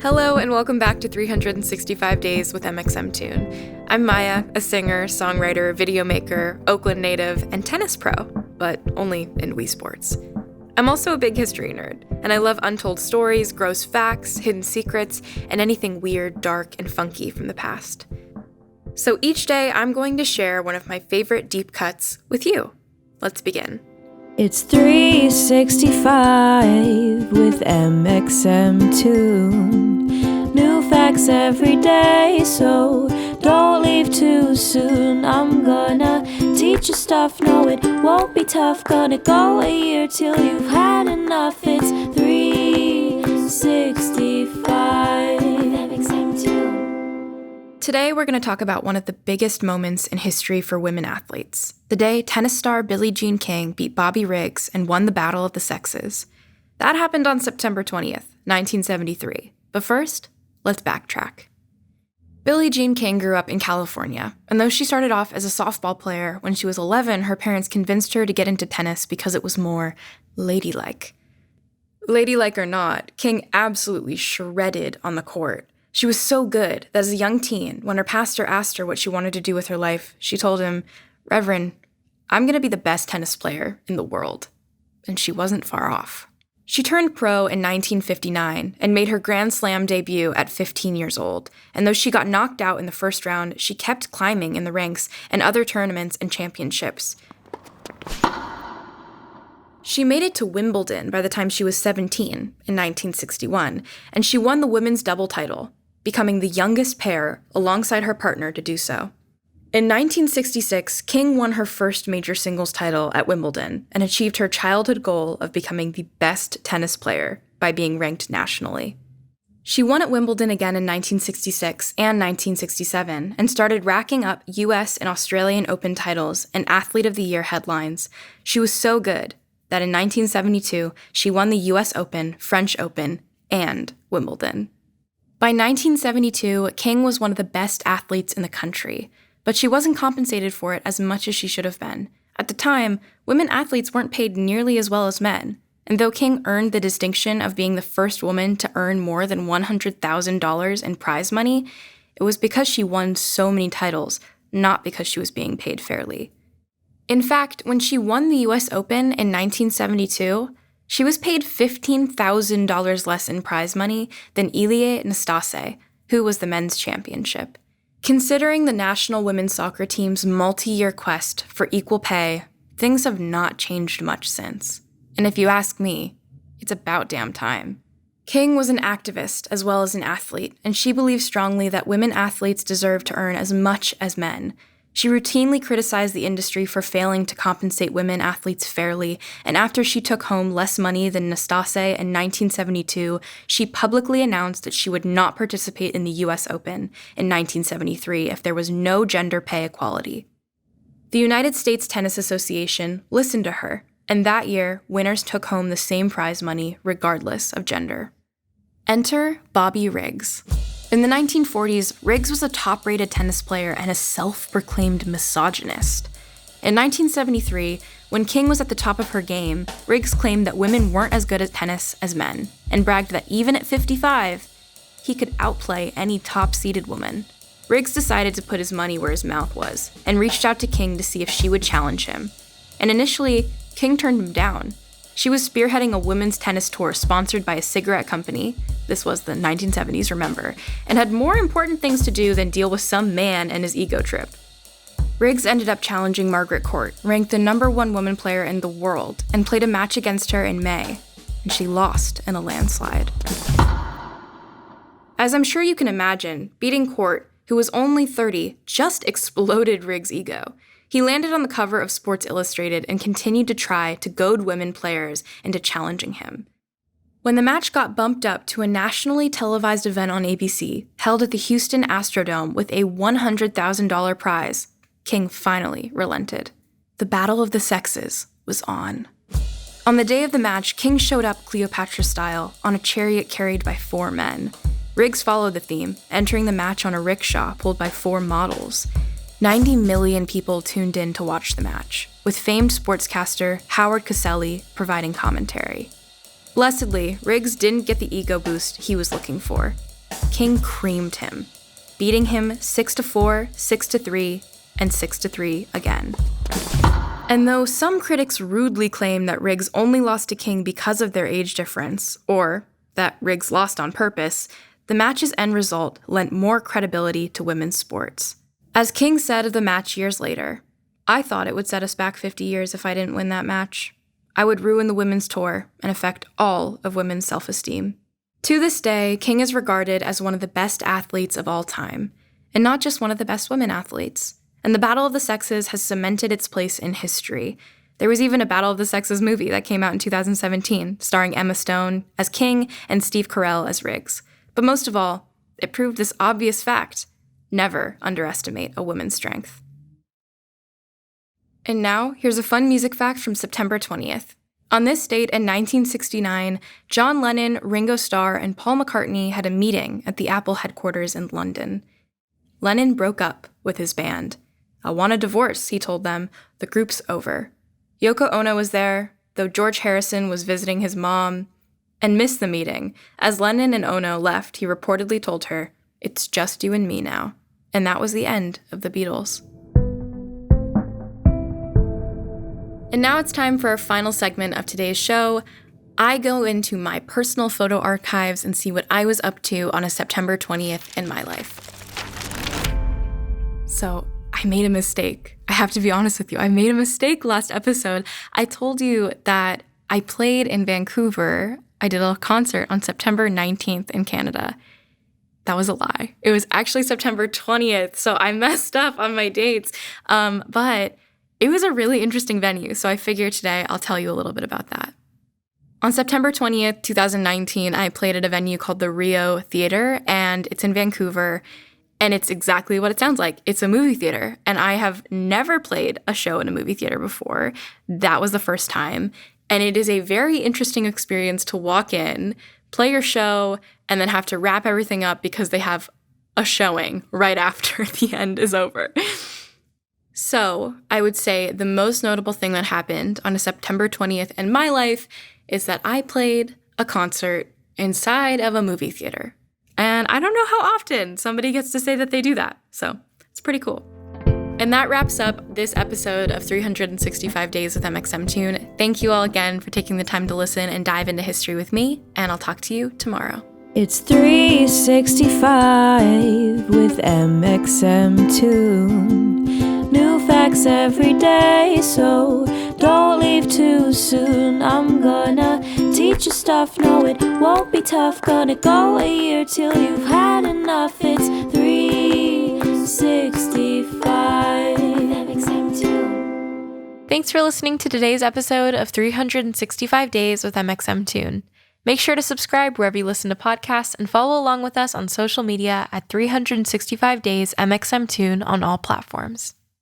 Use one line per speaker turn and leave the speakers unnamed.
Hello and welcome back to 365 Days with mxmtoon. I'm Maia, a singer, songwriter, video maker, Oakland native, and tennis pro, but only in Wii Sports. I'm also a big history nerd, and I love untold stories, gross facts, hidden secrets, and anything weird, dark, and funky from the past. So each day I'm going to share one of my favorite deep cuts with you. Let's begin.
It's 365 with mxmtoon. New facts every day, so don't leave too soon. I'm gonna teach you stuff, no it won't be tough. Gonna go a year till you've had enough. It's 365 mxmtoon.
Today we're going to talk about one of the biggest moments in history for women athletes, the day tennis star Billie Jean King beat Bobby Riggs and won the Battle of the Sexes. That happened on September 20th, 1973. But first, let's backtrack. Billie Jean King grew up in California, and though she started off as a softball player, when she was 11, her parents convinced her to get into tennis because it was more ladylike. Ladylike or not, King absolutely shredded on the court. She was so good that as a young teen, when her pastor asked her what she wanted to do with her life, she told him, "Reverend, I'm going to be the best tennis player in the world." And she wasn't far off. She turned pro in 1959 and made her Grand Slam debut at 15 years old. And though she got knocked out in the first round, she kept climbing in the ranks and other tournaments and championships. She made it to Wimbledon by the time she was 17 in 1961, and she won the women's double title, becoming the youngest pair alongside her partner to do so. In 1966, King won her first major singles title at Wimbledon and achieved her childhood goal of becoming the best tennis player by being ranked nationally. She won at Wimbledon again in 1966 and 1967 and started racking up US and Australian Open titles and Athlete of the Year headlines. She was so good that in 1972, she won the US Open, French Open, and Wimbledon. By 1972, King was one of the best athletes in the country, but she wasn't compensated for it as much as she should have been. At the time, women athletes weren't paid nearly as well as men, and though King earned the distinction of being the first woman to earn more than $100,000 in prize money, it was because she won so many titles, not because she was being paid fairly. In fact, when she won the US Open in 1972, she was paid $15,000 less in prize money than Ilie Nastase, who was the men's championship. Considering the national women's soccer team's multi-year quest for equal pay, things have not changed much since. And if you ask me, it's about damn time. King was an activist as well as an athlete, and she believed strongly that women athletes deserve to earn as much as men. She routinely criticized the industry for failing to compensate women athletes fairly, and after she took home less money than Nastase in 1972, she publicly announced that she would not participate in the US Open in 1973 if there was no gender pay equality. The United States Tennis Association listened to her, and that year, winners took home the same prize money regardless of gender. Enter Bobby Riggs. In the 1940s, Riggs was a top-rated tennis player and a self-proclaimed misogynist. In 1973, when King was at the top of her game, Riggs claimed that women weren't as good at tennis as men, and bragged that even at 55, he could outplay any top-seeded woman. Riggs decided to put his money where his mouth was, and reached out to King to see if she would challenge him. And initially, King turned him down. She was spearheading a women's tennis tour sponsored by a cigarette company. This was the 1970s, remember, and had more important things to do than deal with some man and his ego trip. Riggs ended up challenging Margaret Court, ranked the #1 woman player in the world, and played a match against her in May, and she lost in a landslide. As I'm sure you can imagine, beating Court, who was only 30, just exploded Riggs' ego. He landed on the cover of Sports Illustrated and continued to try to goad women players into challenging him. When the match got bumped up to a nationally televised event on ABC, held at the Houston Astrodome with a $100,000 prize, King finally relented. The Battle of the Sexes was on. On the day of the match, King showed up Cleopatra style on a chariot carried by 4 men. Riggs followed the theme, entering the match on a rickshaw pulled by 4 models. 90 million people tuned in to watch the match, with famed sportscaster Howard Cosell providing commentary. Blessedly, Riggs didn't get the ego boost he was looking for. King creamed him, beating him 6-4, 6-3, and 6-3 again. And though some critics rudely claim that Riggs only lost to King because of their age difference, or that Riggs lost on purpose, the match's end result lent more credibility to women's sports. As King said of the match years later, "I thought it would set us back 50 years if I didn't win that match. I would ruin the women's tour and affect all of women's self-esteem." To this day, King is regarded as one of the best athletes of all time, and not just one of the best women athletes. And the Battle of the Sexes has cemented its place in history. There was even a Battle of the Sexes movie that came out in 2017, starring Emma Stone as King and Steve Carell as Riggs. But most of all, it proved this obvious fact: never underestimate a woman's strength. And now, here's a fun music fact from September 20th. On this date in 1969, John Lennon, Ringo Starr, and Paul McCartney had a meeting at the Apple headquarters in London. Lennon broke up with his band. "I want a divorce," he told them. "The group's over." Yoko Ono was there, though George Harrison was visiting his mom, and missed the meeting. As Lennon and Ono left, he reportedly told her, "It's just you and me now." And that was the end of the Beatles. And now it's time for our final segment of today's show. I go into my personal photo archives and see what I was up to on a September 20th in my life. So I made a mistake. I have to be honest with you. I made a mistake last episode. I told you that I played in Vancouver. I did a concert on September 19th in Canada. That was a lie. It was actually September 20th, so I messed up on my dates. But it was a really interesting venue, so I figured today I'll tell you a little bit about that. On September 20th, 2019, I played at a venue called the Rio Theater, and it's in Vancouver, and it's exactly what it sounds like. It's a movie theater, and I have never played a show in a movie theater before. That was the first time, and it is a very interesting experience to walk in, play your show, and then have to wrap everything up because they have a showing right after the end is over. So I would say the most notable thing that happened on a September 20th in my life is that I played a concert inside of a movie theater. And I don't know how often somebody gets to say that they do that. So it's pretty cool. And that wraps up this episode of 365 Days with mxmtoon. Thank you all again for taking the time to listen and dive into history with me, and I'll talk to you tomorrow.
It's 365 with mxmtoon. New facts every day, so don't leave too soon. I'm gonna teach you stuff, no it won't be tough. Gonna go a year till you've had enough. It's 365 mxmtoon.
Thanks for listening to today's episode of 365 Days with mxmtoon. Make sure to subscribe wherever you listen to podcasts and follow along with us on social media at 365 Days mxmtoon on all platforms.